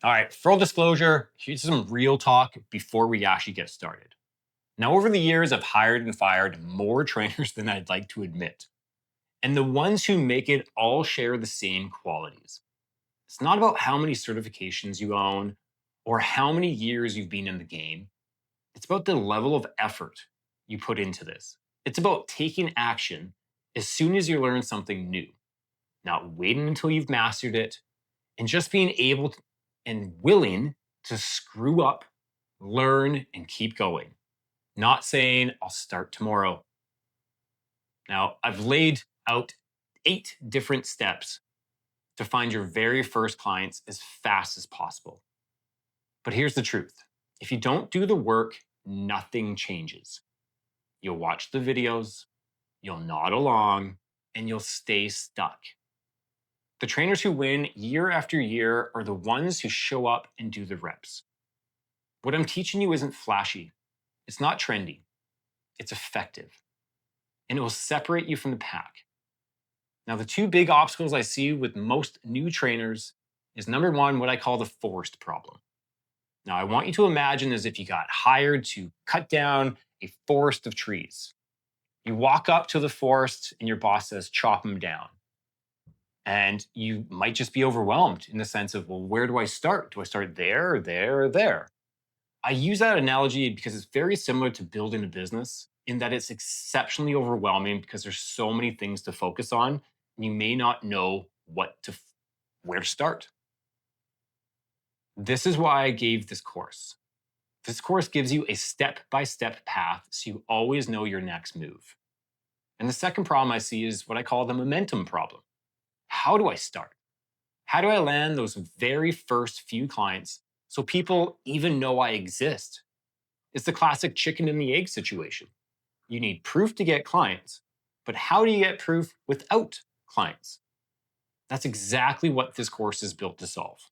All right, full disclosure, here's some real talk before we actually get started. Now, over the years, I've hired and fired more trainers than I'd like to admit. And the ones who make it all share the same qualities. It's not about how many certifications you own or how many years you've been in the game. It's about the level of effort you put into this. It's about taking action as soon as you learn something new, not waiting until you've mastered it, and just being able and willing to screw up, learn, and keep going. Not saying, I'll start tomorrow. Now, I've laid out 8 different steps to find your very first clients as fast as possible. But here's the truth: if you don't do the work, nothing changes. You'll watch the videos, you'll nod along, and you'll stay stuck. The trainers who win year after year are the ones who show up and do the reps. What I'm teaching you isn't flashy, it's not trendy, it's effective, and it will separate you from the pack. Now, the 2 big obstacles I see with most new trainers is number one, what I call the forest problem. Now, I want you to imagine as if you got hired to cut down a forest of trees. You walk up to the forest and your boss says, chop them down. And you might just be overwhelmed in the sense of, well, where do I start? Do I start there, or there, or there? I use that analogy because it's very similar to building a business in that it's exceptionally overwhelming because there's so many things to focus on. And you may not know where to start. This is why I gave this course. This course gives you a step-by-step path so you always know your next move. And the second problem I see is what I call the momentum problem. How do I start? How do I land those very first few clients so people even know I exist? It's the classic chicken and the egg situation. You need proof to get clients, but how do you get proof without clients? That's exactly what this course is built to solve.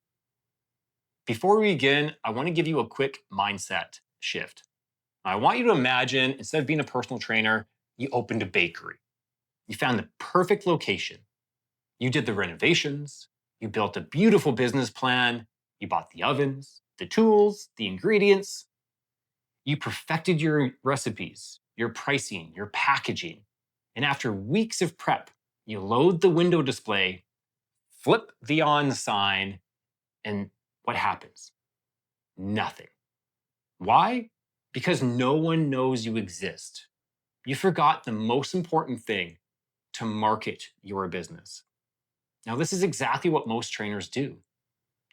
Before we begin, I want to give you a quick mindset shift. I want you to imagine instead of being a personal trainer, you opened a bakery. You found the perfect location. You did the renovations. You built a beautiful business plan. You bought the ovens, the tools, the ingredients. You perfected your recipes, your pricing, your packaging. And after weeks of prep, you load the window display, flip the on sign, and what happens? Nothing. Why? Because no one knows you exist. You forgot the most important thing: to market your business. Now, this is exactly what most trainers do.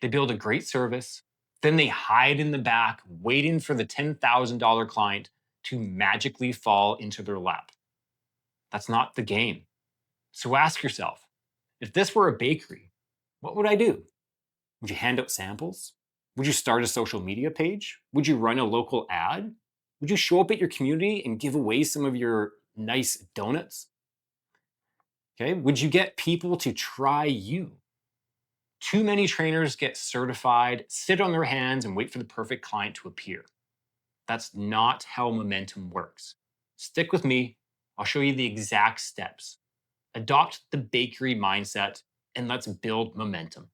They build a great service, then they hide in the back, waiting for the $10,000 client to magically fall into their lap. That's not the game. So ask yourself, if this were a bakery, what would I do? Would you hand out samples? Would you start a social media page? Would you run a local ad? Would you show up at your community and give away some of your nice donuts? Okay, would you get people to try you? Too many trainers get certified, sit on their hands, and wait for the perfect client to appear. That's not how momentum works. Stick with me. I'll show you the exact steps. Adopt the bakery mindset and let's build momentum.